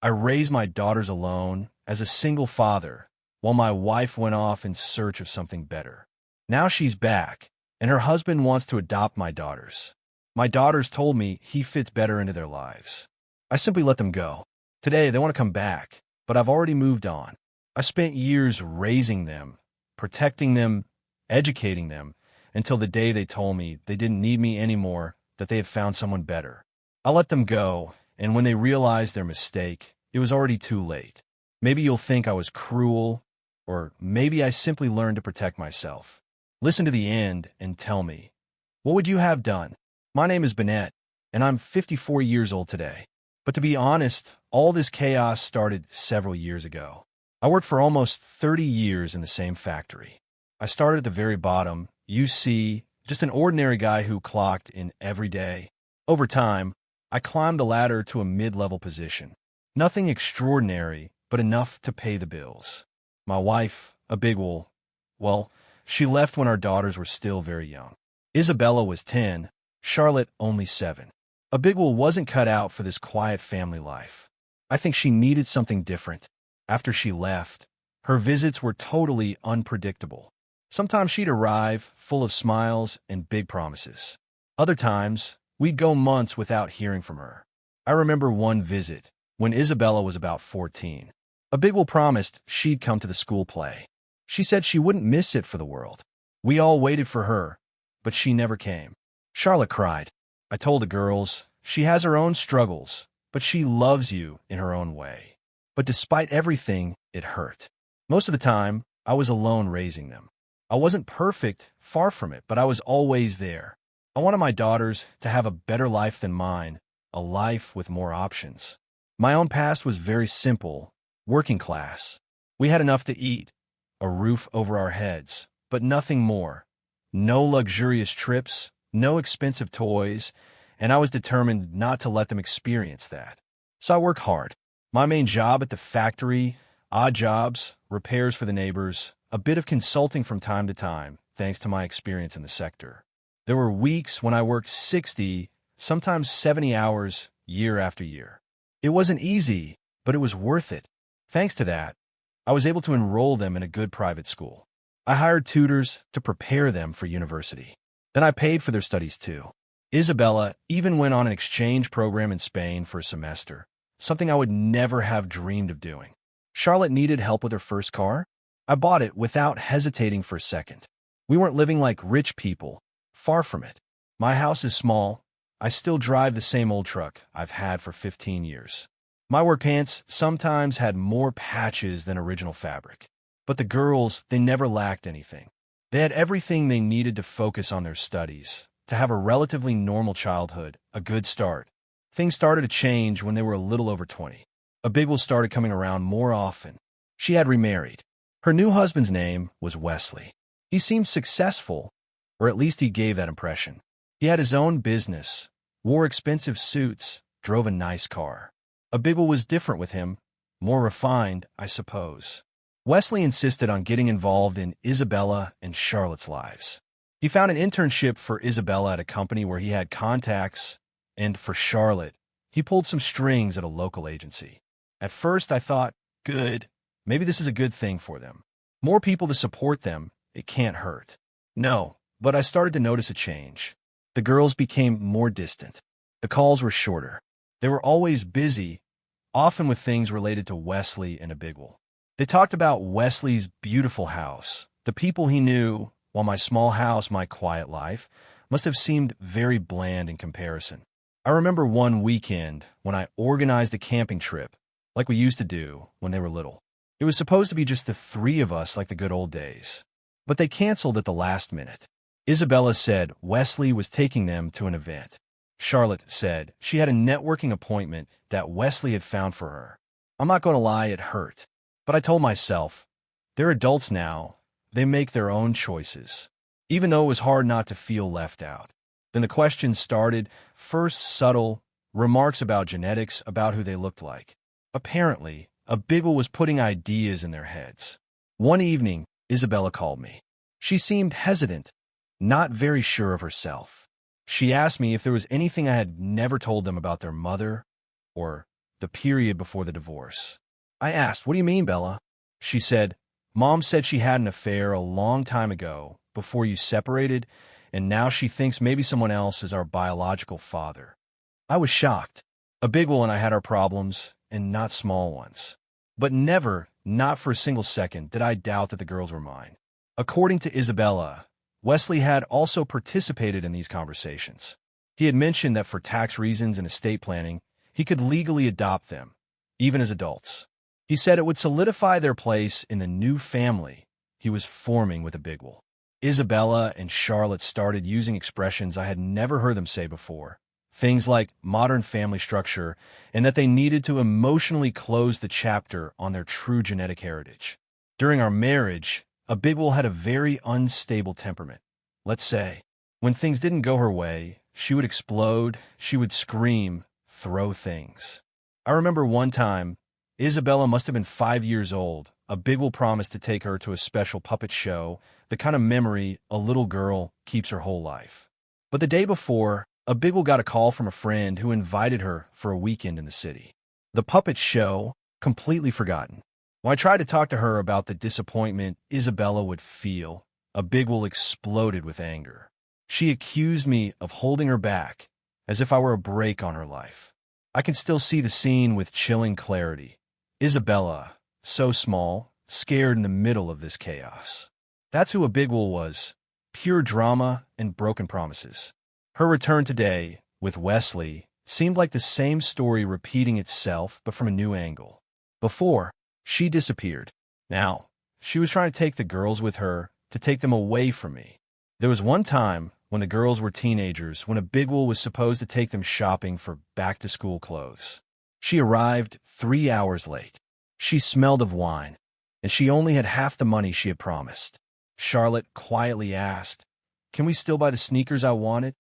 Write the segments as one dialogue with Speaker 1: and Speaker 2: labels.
Speaker 1: I raised my daughters alone as a single father while my wife went off in search of something better. Now she's back, and her husband wants to adopt my daughters. My daughters told me he fits better into their lives. I simply let them go. Today, they want to come back, but I've already moved on. I spent years raising them, protecting them, educating them, until the day they told me they didn't need me anymore, that they had found someone better. I let them go, and when they realized their mistake, it was already too late. Maybe you'll think I was cruel, or maybe I simply learned to protect myself. Listen to the end and tell me, what would you have done? My name is Bennett, and I'm 54 years old today. But to be honest, all this chaos started several years ago. I worked for almost 30 years in the same factory. I started at the very bottom, you see, just an ordinary guy who clocked in every day. Over time, I climbed the ladder to a mid-level position. Nothing extraordinary, but enough to pay the bills. My wife, a big well, she left when our daughters were still very young. Isabella was 10, Charlotte only 7. Abigail wasn't cut out for this quiet family life. I think she needed something different. After she left, her visits were totally unpredictable. Sometimes she'd arrive, full of smiles and big promises. Other times, we'd go months without hearing from her. I remember one visit, when Isabella was about 14. Abigail promised she'd come to the school play. She said she wouldn't miss it for the world. We all waited for her, but she never came. Charlotte cried. I told the girls, she has her own struggles, but she loves you in her own way. But despite everything, it hurt. Most of the time, I was alone raising them. I wasn't perfect, far from it, but I was always there. I wanted my daughters to have a better life than mine, a life with more options. My own past was very simple, working class. We had enough to eat, a roof over our heads, but nothing more. No luxurious trips, no expensive toys, and I was determined not to let them experience that. So I worked hard. My main job at the factory, odd jobs, repairs for the neighbors, a bit of consulting from time to time, thanks to my experience in the sector. There were weeks when I worked 60, sometimes 70 hours, year after year. It wasn't easy, but it was worth it. Thanks to that, I was able to enroll them in a good private school. I hired tutors to prepare them for university. Then I paid for their studies too. Isabella even went on an exchange program in Spain for a semester, something I would never have dreamed of doing. Charlotte needed help with her first car. I bought it without hesitating for a second. We weren't living like rich people, far from it. My house is small. I still drive the same old truck I've had for 15 years. My work pants sometimes had more patches than original fabric. But the girls, they never lacked anything. They had everything they needed to focus on their studies, to have a relatively normal childhood, a good start. Things started to change when they were a little over 20. Abigail started coming around more often. She had remarried. Her new husband's name was Wesley. He seemed successful, or at least he gave that impression. He had his own business, wore expensive suits, drove a nice car. Abigail was different with him, more refined, I suppose. Wesley insisted on getting involved in Isabella and Charlotte's lives. He found an internship for Isabella at a company where he had contacts, and for Charlotte, he pulled some strings at a local agency. At first, I thought, good, maybe this is a good thing for them. More people to support them, it can't hurt. No, but I started to notice a change. The girls became more distant. The calls were shorter. They were always busy, often with things related to Wesley and Abigail. They talked about Wesley's beautiful house, the people he knew, while my small house, my quiet life, must have seemed very bland in comparison. I remember one weekend when I organized a camping trip, like we used to do when they were little. It was supposed to be just the three of us like the good old days. But they canceled at the last minute. Isabella said Wesley was taking them to an event. Charlotte said she had a networking appointment that Wesley had found for her. I'm not going to lie, it hurt. But I told myself, they're adults now. They make their own choices. Even though it was hard not to feel left out. Then the questions started, first subtle, remarks about genetics, about who they looked like. Apparently, Abigail was putting ideas in their heads. One evening, Isabella called me. She seemed hesitant, not very sure of herself. She asked me if there was anything I had never told them about their mother, or the period before the divorce. I asked, "What do you mean, Bella?" She said, "Mom said she had an affair a long time ago, before you separated, and now she thinks maybe someone else is our biological father." I was shocked. Abigwil and I had our problems, and not small ones. But never, not for a single second, did I doubt that the girls were mine. According to Isabella, Wesley had also participated in these conversations. He had mentioned that for tax reasons and estate planning, he could legally adopt them, even as adults. He said it would solidify their place in the new family he was forming with Abigwil. Isabella and Charlotte started using expressions I had never heard them say before. Things like modern family structure and that they needed to emotionally close the chapter on their true genetic heritage. During our marriage, Abigwil had a very unstable temperament. Let's say, when things didn't go her way, she would explode, she would scream, throw things. I remember one time, Isabella must have been 5 years old. Abigwil promised to take her to a special puppet show, the kind of memory a little girl keeps her whole life. But the day before, Abigwil got a call from a friend who invited her for a weekend in the city. The puppet show, completely forgotten. When I tried to talk to her about the disappointment Isabella would feel, Abigwil exploded with anger. She accused me of holding her back, as if I were a brake on her life. I can still see the scene with chilling clarity. Isabella, so small, scared in the middle of this chaos. That's who Abigwil was, pure drama and broken promises. Her return today, with Wesley, seemed like the same story repeating itself, but from a new angle. Before, she disappeared. Now, she was trying to take the girls with her, to take them away from me. There was one time, when the girls were teenagers, when Abigwil was supposed to take them shopping for back-to-school clothes. She arrived 3 hours late. She smelled of wine, and she only had half the money she had promised. Charlotte quietly asked, "Can we still buy the sneakers I wanted?"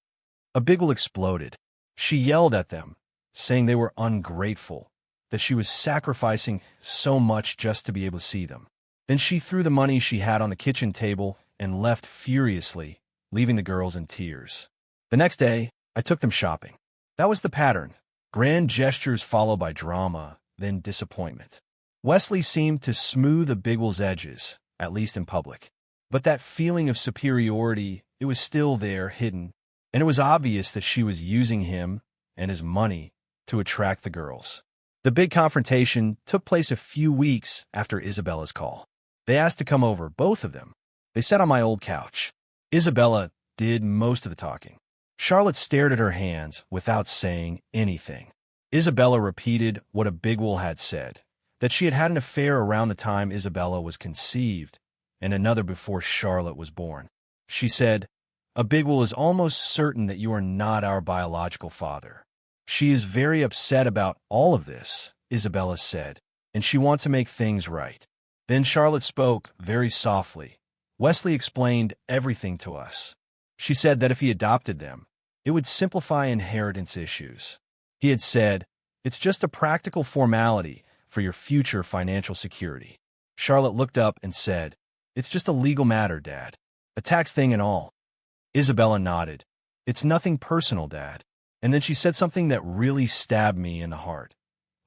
Speaker 1: Abigwil exploded. She yelled at them, saying they were ungrateful, that she was sacrificing so much just to be able to see them. Then she threw the money she had on the kitchen table and left furiously, leaving the girls in tears. The next day, I took them shopping. That was the pattern. Grand gestures followed by drama, then disappointment. Wesley seemed to smooth Abigwil's edges, at least in public. But that feeling of superiority, it was still there, hidden, and it was obvious that she was using him and his money to attract the girls. The big confrontation took place a few weeks after Isabella's call. They asked to come over, both of them. They sat on my old couch. Isabella did most of the talking. Charlotte stared at her hands without saying anything. Isabella repeated what Abigwil had said, that she had had an affair around the time Isabella was conceived, and another before Charlotte was born. She said, "Abigwil is almost certain that you are not our biological father. She is very upset about all of this," Isabella said, "and she wants to make things right." Then Charlotte spoke very softly. Wesley explained everything to us. She said that if he adopted them, it would simplify inheritance issues. He had said, "It's just a practical formality for your future financial security." Charlotte looked up and said, "It's just a legal matter, Dad. A tax thing and all." Isabella nodded. "It's nothing personal, Dad." And then she said something that really stabbed me in the heart.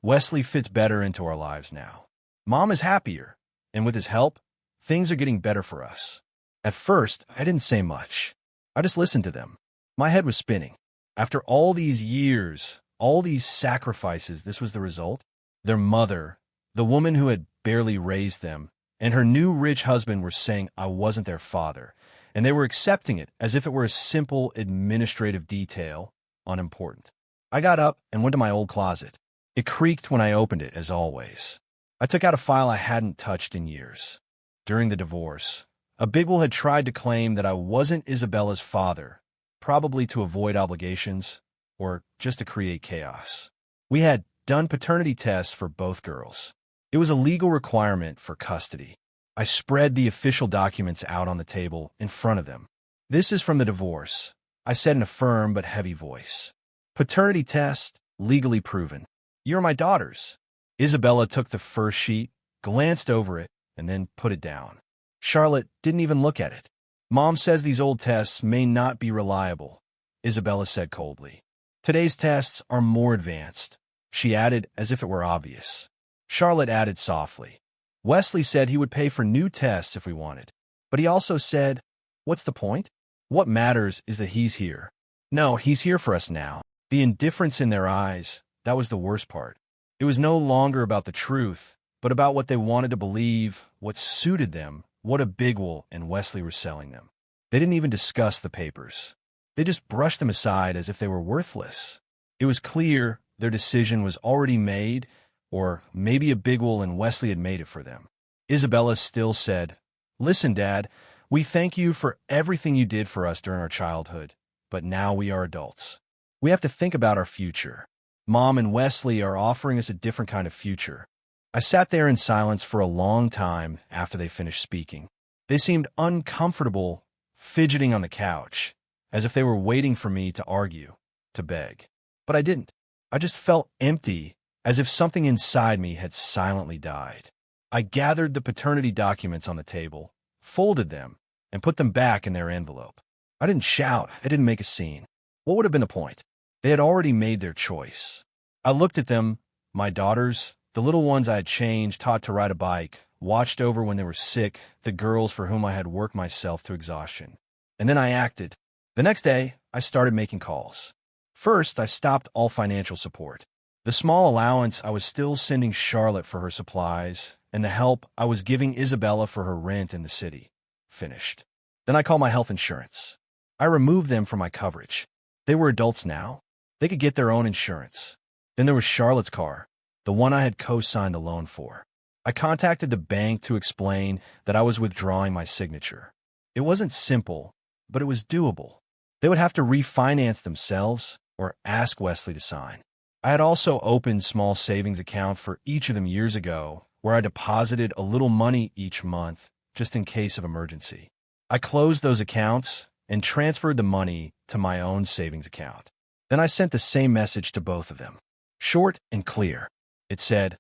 Speaker 1: "Wesley fits better into our lives now. Mom is happier, and with his help, things are getting better for us." At first, I didn't say much. I just listened to them. My head was spinning. After all these years, all these sacrifices, this was the result? Their mother, the woman who had barely raised them, and her new rich husband were saying I wasn't their father, and they were accepting it as if it were a simple administrative detail, unimportant. I got up and went to my old closet. It creaked when I opened it, as always. I took out a file I hadn't touched in years. During the divorce, Abigwil had tried to claim that I wasn't Isabella's father, probably to avoid obligations, or just to create chaos. We had done paternity tests for both girls. It was a legal requirement for custody. I spread the official documents out on the table in front of them. "This is from the divorce," I said in a firm but heavy voice. "Paternity test, legally proven. You're my daughters." Isabella took the first sheet, glanced over it, and then put it down. Charlotte didn't even look at it. "Mom says these old tests may not be reliable," Isabella said coldly. "Today's tests are more advanced. she added as if it were obvious. Charlotte added softly. Wesley said he would pay for new tests if we wanted. But he also said, what's the point? What matters is that he's here. No, he's here for us now. The indifference in their eyes, that was the worst part. It was no longer about the truth, but about what they wanted to believe, what suited them, what a Bigwell and Wesley were selling them. They didn't even discuss the papers. They just brushed them aside as if they were worthless. It was clear their decision was already made, or maybe a Bigwell and Wesley had made it for them. Isabella still said, listen, Dad, we thank you for everything you did for us during our childhood, but now we are adults. We have to think about our future. Mom and Wesley are offering us a different kind of future. I sat there in silence for a long time after they finished speaking. They seemed uncomfortable, fidgeting on the couch, as if they were waiting for me to argue, to beg. But I didn't. I just felt empty, as if something inside me had silently died. I gathered the paternity documents on the table, folded them, and put them back in their envelope. I didn't shout. I didn't make a scene. What would have been the point? They had already made their choice. I looked at them, my daughters, the little ones I had changed, taught to ride a bike, watched over when they were sick, the girls for whom I had worked myself to exhaustion. And then I acted. The next day, I started making calls. First, I stopped all financial support. The small allowance I was still sending Charlotte for her supplies, and the help I was giving Isabella for her rent in the city, finished. Then I called my health insurance. I removed them from my coverage. They were adults now. They could get their own insurance. Then there was Charlotte's car, the one I had co-signed the loan for. I contacted the bank to explain that I was withdrawing my signature. It wasn't simple, but it was doable. They would have to refinance themselves or ask Wesley to sign. I had also opened small savings account for each of them years ago, where I deposited a little money each month, just in case of emergency. I closed those accounts and transferred the money to my own savings account. Then I sent the same message to both of them. Short and clear. It said,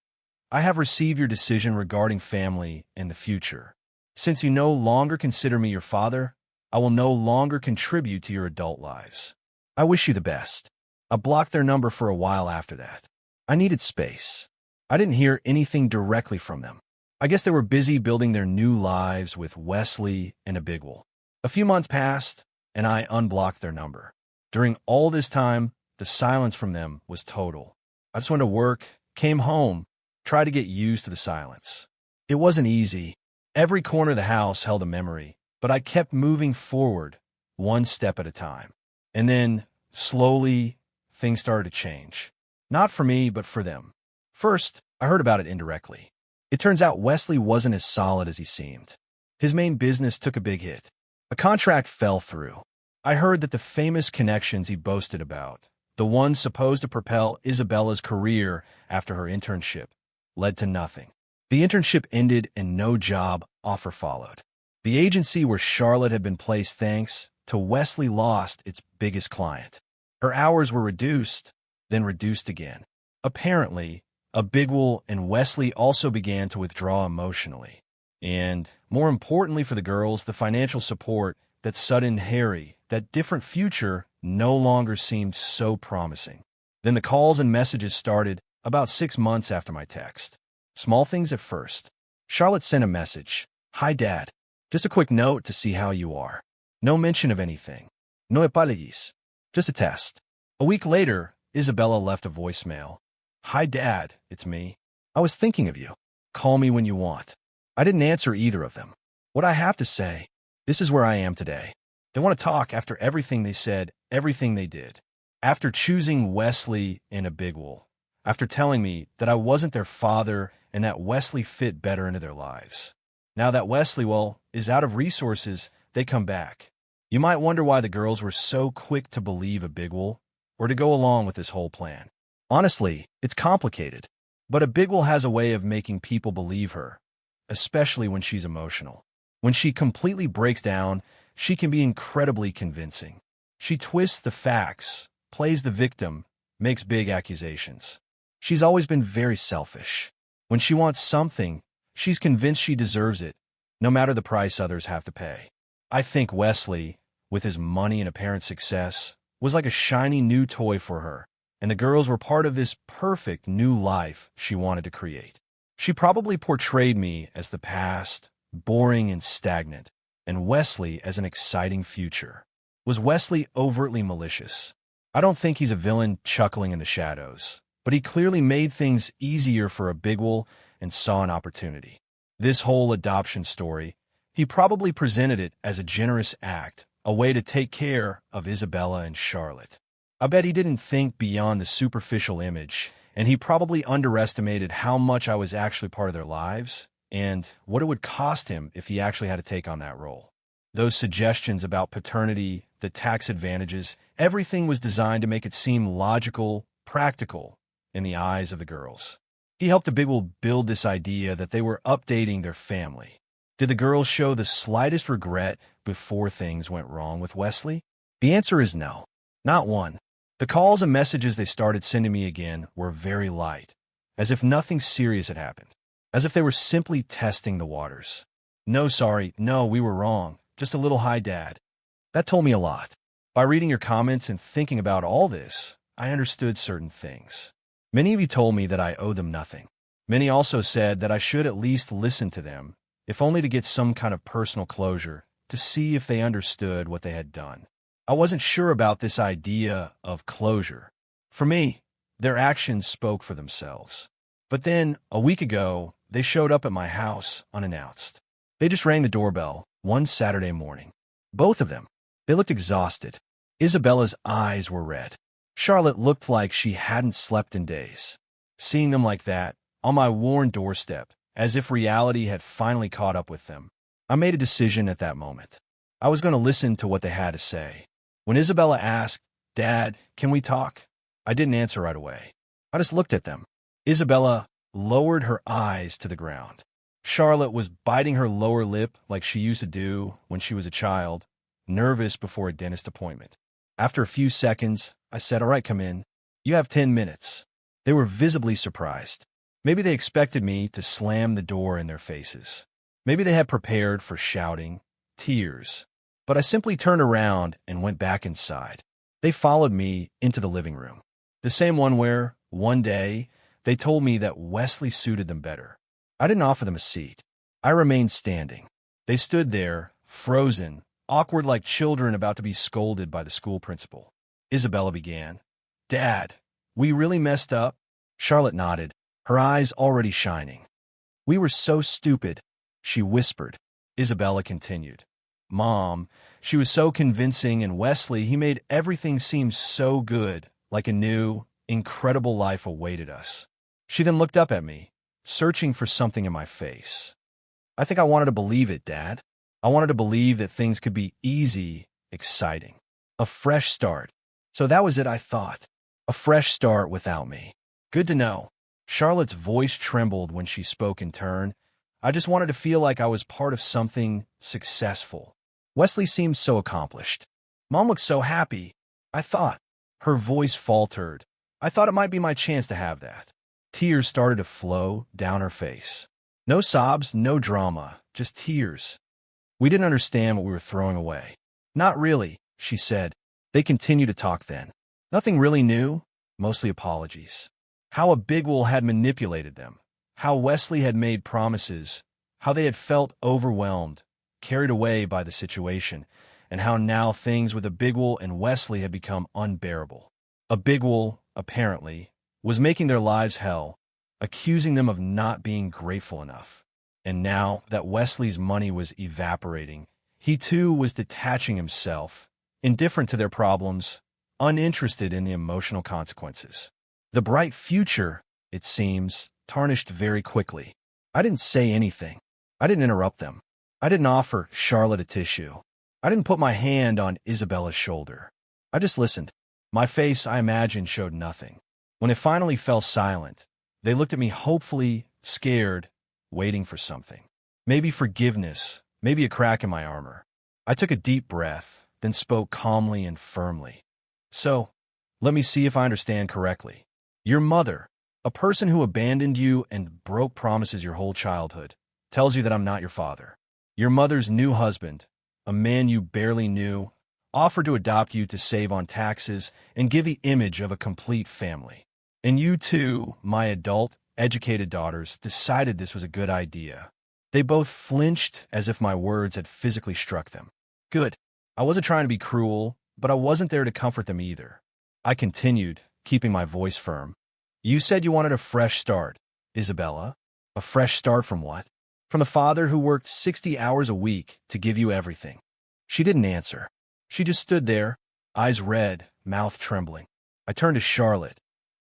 Speaker 1: I have received your decision regarding family and the future. Since you no longer consider me your father, I will no longer contribute to your adult lives. I wish you the best. I blocked their number for a while after that. I needed space. I didn't hear anything directly from them. I guess they were busy building their new lives with Wesley and a Bigwell. A few months passed, and I unblocked their number. During all this time, the silence from them was total. I just went to work, came home, tried to get used to the silence. It wasn't easy. Every corner of the house held a memory, but I kept moving forward, one step at a time. And then, slowly, things started to change. Not for me, but for them. First, I heard about it indirectly. It turns out Wesley wasn't as solid as he seemed. His main business took a big hit. A contract fell through. I heard that the famous connections he boasted about, the ones supposed to propel Isabella's career after her internship, led to nothing. The internship ended and no job offer followed. The agency where Charlotte had been placed thanks to Wesley lost its biggest client. Her hours were reduced, then reduced again. Apparently, a Bigwell and Wesley also began to withdraw emotionally. And, more importantly for the girls, the financial support, that sudden Harry, that different future no longer seemed so promising. Then the calls and messages started about 6 months after my text. Small things at first. Charlotte sent a message. Hi, Dad. Just a quick note to see how you are. No mention of anything. No apologies. Just a test. A week later, Isabella left a voicemail. Hi, Dad. It's me. I was thinking of you. Call me when you want. I didn't answer either of them. What I have to say, this is where I am today. They want to talk after everything they said, everything they did. After choosing Wesley and a Bigwell. After telling me that I wasn't their father and that Wesley fit better into their lives. Now that Wesley, is out of resources, they come back. You might wonder why the girls were so quick to believe a Bigwell or to go along with this whole plan. Honestly, it's complicated. But a Bigwell has a way of making people believe her, especially when she's emotional. When she completely breaks down, she can be incredibly convincing. She twists the facts, plays the victim, makes big accusations. She's always been very selfish. When she wants something, she's convinced she deserves it, no matter the price others have to pay. I think Wesley, with his money and apparent success, was like a shiny new toy for her, and the girls were part of this perfect new life she wanted to create. She probably portrayed me as the past, boring and stagnant, and Wesley as an exciting future. Was Wesley overtly malicious? I don't think he's a villain chuckling in the shadows, but he clearly made things easier for a bigwol and saw an opportunity. This whole adoption story, he probably presented it as a generous act, a way to take care of Isabella and Charlotte. I bet he didn't think beyond the superficial image, and he probably underestimated how much I was actually part of their lives and what it would cost him if he actually had to take on that role. Those suggestions about paternity, the tax advantages, everything was designed to make it seem logical, practical in the eyes of the girls. He helped the bigwol build this idea that they were updating their family. Did the girls show the slightest regret before things went wrong with Wesley? The answer is no. Not one. The calls and messages they started sending me again were very light, as if nothing serious had happened, as if they were simply testing the waters. No, sorry, no, we were wrong. Just a little hi, Dad. That told me a lot. By reading your comments and thinking about all this, I understood certain things. Many of you told me that I owe them nothing. Many also said that I should at least listen to them, if only to get some kind of personal closure, to see if they understood what they had done. I wasn't sure about this idea of closure. For me, their actions spoke for themselves. But then, a week ago, they showed up at my house unannounced. They just rang the doorbell one Saturday morning. Both of them. They looked exhausted. Isabella's eyes were red. Charlotte looked like she hadn't slept in days. Seeing them like that, on my worn doorstep, as if reality had finally caught up with them, I made a decision at that moment. I was going to listen to what they had to say. When Isabella asked, "Dad, can we talk?" I didn't answer right away. I just looked at them. Isabella lowered her eyes to the ground. Charlotte was biting her lower lip like she used to do when she was a child, nervous before a dentist appointment. After a few seconds, I said, "All right, come in. You have 10 minutes. They were visibly surprised. Maybe they expected me to slam the door in their faces. Maybe they had prepared for shouting, tears. But I simply turned around and went back inside. They followed me into the living room. The same one where, one day, they told me that Wesley suited them better. I didn't offer them a seat. I remained standing. They stood there, frozen, awkward like children about to be scolded by the school principal. Isabella began, "Dad, we really messed up?" Charlotte nodded, her eyes already shining. "We were so stupid," she whispered. Isabella continued, "Mom, she was so convincing, and Wesley, he made everything seem so good, like a new, incredible life awaited us." She then looked up at me, searching for something in my face. "I think I wanted to believe it, Dad. I wanted to believe that things could be easy, exciting. A fresh start. So that was it, I thought. A fresh start without me. Good to know." Charlotte's voice trembled when she spoke in turn. "I just wanted to feel like I was part of something successful. Wesley seemed so accomplished. Mom looked so happy. I thought." Her voice faltered. "I thought it might be my chance to have that." Tears started to flow down her face. No sobs, no drama, just tears. We didn't understand what we were throwing away. "Not really," she said. They continued to talk then. Nothing really new, mostly apologies. How a bigwol had manipulated them. How Wesley had made promises. How they had felt overwhelmed, carried away by the situation, and how now things with a bigwol and Wesley had become unbearable. A bigwol, apparently, was making their lives hell, accusing them of not being grateful enough. And now that Wesley's money was evaporating, he too was detaching himself, indifferent to their problems, uninterested in the emotional consequences. The bright future, it seems, tarnished very quickly. I didn't say anything. I didn't interrupt them. I didn't offer Charlotte a tissue. I didn't put my hand on Isabella's shoulder. I just listened. My face, I imagine, showed nothing. When it finally fell silent, they looked at me hopefully, scared, waiting for something. Maybe forgiveness, maybe a crack in my armor. I took a deep breath, then spoke calmly and firmly. "So, let me see if I understand correctly. Your mother, a person who abandoned you and broke promises your whole childhood, tells you that I'm not your father. Your mother's new husband, a man you barely knew, offered to adopt you to save on taxes and give the image of a complete family. And you two, my adult, educated daughters, decided this was a good idea. They both flinched as if my words had physically struck them. Good. I wasn't trying to be cruel, but I wasn't there to comfort them either. I continued, keeping my voice firm. You said you wanted a fresh start, Isabella. A fresh start from what? From the father who worked 60 hours a week to give you everything. She didn't answer. She just stood there, eyes red, mouth trembling. I turned to Charlotte.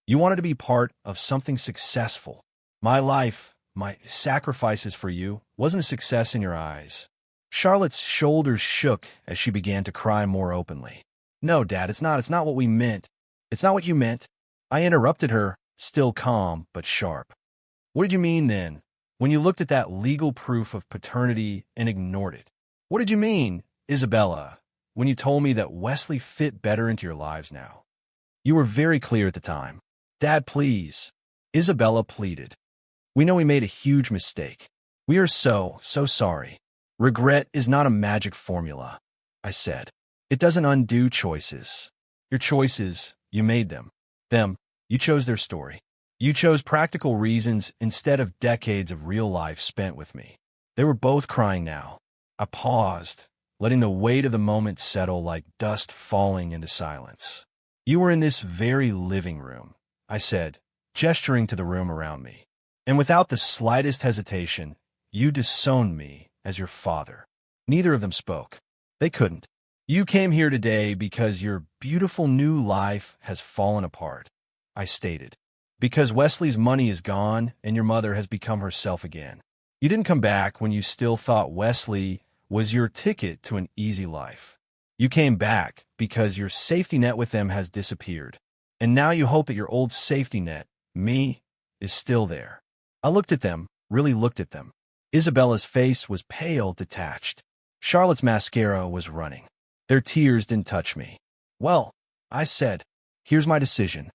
Speaker 1: You wanted to be part of something successful. My life, my sacrifices for you, wasn't a success in your eyes. Charlotte's shoulders shook as she began to cry more openly. No, Dad, it's not. It's not what we meant. It's not what you meant. I interrupted her, still calm but sharp. What did you mean then, when you looked at that legal proof of paternity and ignored it? What did you mean, Isabella, when you told me that Wesley fit better into your lives now? You were very clear at the time. Dad, please. Isabella pleaded. We know we made a huge mistake. We are so sorry. Regret is not a magic formula, I said. It doesn't undo choices. Your choices, you made them. You chose their story. You chose practical reasons instead of decades of real life spent with me. They were both crying now. I paused, letting the weight of the moment settle like dust falling into silence. You were in this very living room, I said, gesturing to the room around me. And without the slightest hesitation, you disowned me as your father. Neither of them spoke. They couldn't. You came here today because your beautiful new life has fallen apart, I stated. Because Wesley's money is gone and your mother has become herself again. You didn't come back when you still thought Wesley was your ticket to an easy life. You came back because your safety net with them has disappeared. And now you hope that your old safety net, me, is still there. I looked at them, really looked at them. Isabella's face was pale, detached. Charlotte's mascara was running. Their tears didn't touch me. Well, I said, here's my decision.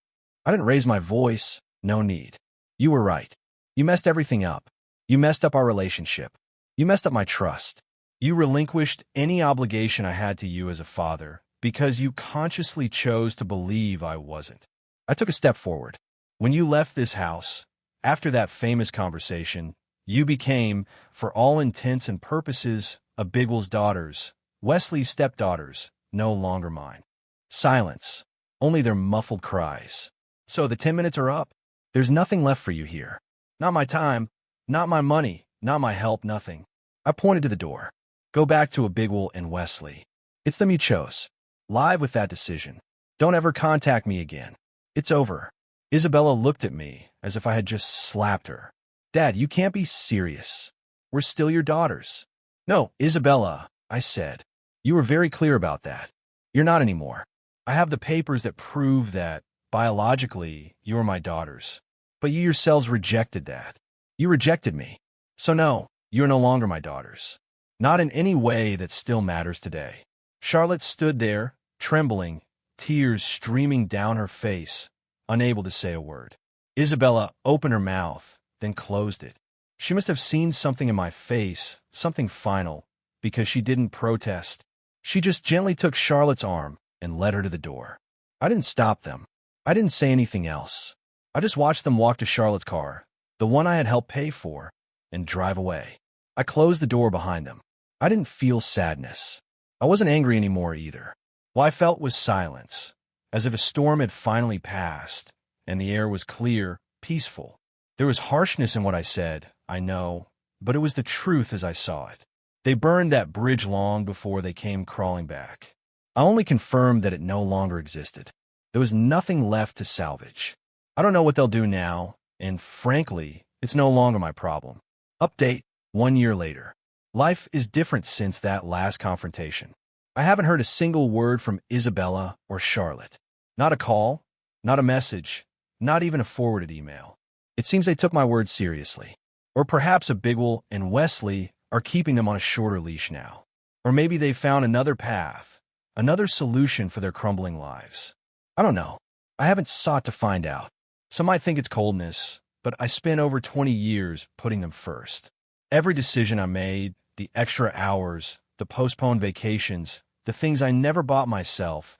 Speaker 1: I didn't raise my voice, no need. You were right. You messed everything up. You messed up our relationship. You messed up my trust. You relinquished any obligation I had to you as a father because you consciously chose to believe I wasn't. I took a step forward. When you left this house, after that famous conversation, you became, for all intents and purposes, a Bigwell's daughters, Wesley's stepdaughters, no longer mine. Silence, only their muffled cries. So the 10 minutes are up. There's nothing left for you here. Not my time, not my money, not my help, nothing. I pointed to the door. Go back to a Bigwell and Wesley. It's them you chose. Live with that decision. Don't ever contact me again. It's over. Isabella looked at me as if I had just slapped her. Dad, you can't be serious. We're still your daughters. No, Isabella, I said. You were very clear about that. You're not anymore. I have the papers that prove that, biologically, you are my daughters. But you yourselves rejected that. You rejected me. So no, you are no longer my daughters. Not in any way that still matters today. Charlotte stood there, trembling, tears streaming down her face, unable to say a word. Isabella opened her mouth, then closed it. She must have seen something in my face, something final, because she didn't protest. She just gently took Charlotte's arm and led her to the door. I didn't stop them. I didn't say anything else. I just watched them walk to Charlotte's car, the one I had helped pay for, and drive away. I closed the door behind them. I didn't feel sadness. I wasn't angry anymore either. What I felt was silence, as if a storm had finally passed, and the air was clear, peaceful. There was harshness in what I said, I know, but it was the truth as I saw it. They burned that bridge long before they came crawling back. I only confirmed that it no longer existed. There was nothing left to salvage. I don't know what they'll do now, and frankly, it's no longer my problem. Update, 1 year later. Life is different since that last confrontation. I haven't heard a single word from Isabella or Charlotte. Not a call, not a message, not even a forwarded email. It seems they took my words seriously. Or perhaps a Bigwell and Wesley are keeping them on a shorter leash now. Or maybe they found another path, another solution for their crumbling lives. I don't know. I haven't sought to find out. Some might think it's coldness, but I spent over 20 years putting them first. Every decision I made, the extra hours, the postponed vacations, the things I never bought myself,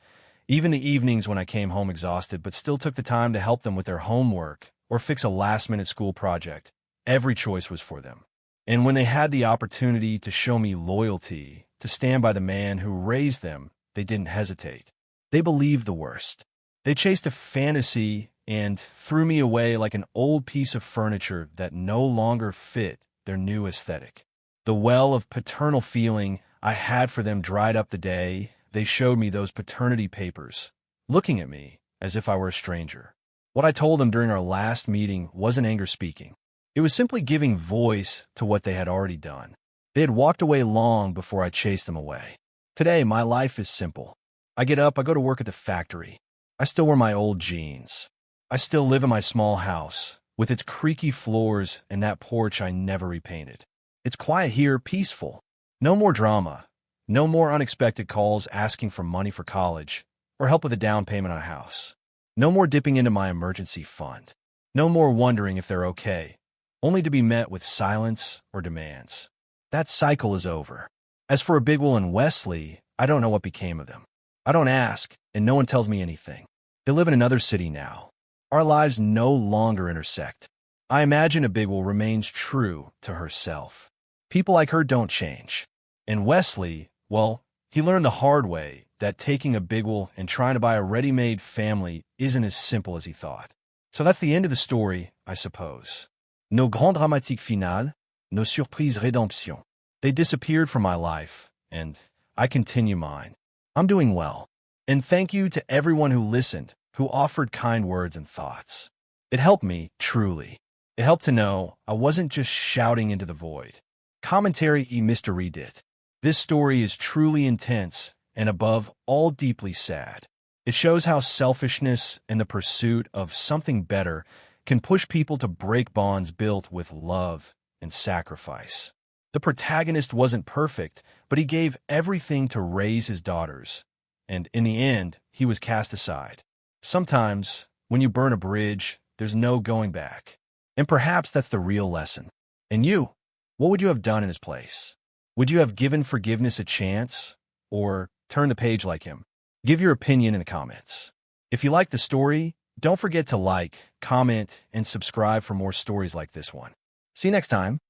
Speaker 1: even the evenings when I came home exhausted but still took the time to help them with their homework or fix a last-minute school project. Every choice was for them. And when they had the opportunity to show me loyalty, to stand by the man who raised them, they didn't hesitate. They believed the worst. They chased a fantasy and threw me away like an old piece of furniture that no longer fit their new aesthetic. The well of paternal feeling I had for them dried up the day they showed me those paternity papers, looking at me as if I were a stranger. What I told them during our last meeting wasn't anger speaking. It was simply giving voice to what they had already done. They had walked away long before I chased them away. Today, my life is simple. I get up, I go to work at the factory. I still wear my old jeans. I still live in my small house, with its creaky floors and that porch I never repainted. It's quiet here, peaceful. No more drama. No more unexpected calls asking for money for college or help with a down payment on a house. No more dipping into my emergency fund. No more wondering if they're okay, only to be met with silence or demands. That cycle is over. As for Bigwell and Wesley, I don't know what became of them. I don't ask, and no one tells me anything. They live in another city now. Our lives no longer intersect. I imagine Bigwell remains true to herself. People like her don't change. And Wesley, well, he learned the hard way that taking Bigwell and trying to buy a ready-made family isn't as simple as he thought. So that's the end of the story, I suppose. Nos grands dramatiques finales, nos surprises rédemption. They disappeared from my life, and I continue mine. I'm doing well. And thank you to everyone who listened, who offered kind words and thoughts. It helped me, truly. It helped to know I wasn't just shouting into the void. Commentary y Mr. Redit. This story is truly intense and above all deeply sad. It shows how selfishness and the pursuit of something better can push people to break bonds built with love and sacrifice. The protagonist wasn't perfect, but he gave everything to raise his daughters, and in the end, he was cast aside. Sometimes, when you burn a bridge, there's no going back. And perhaps that's the real lesson. And you, what would you have done in his place? Would you have given forgiveness a chance, or turn the page like him? Give your opinion in the comments. If you like the story, don't forget to like, comment, and subscribe for more stories like this one. See you next time.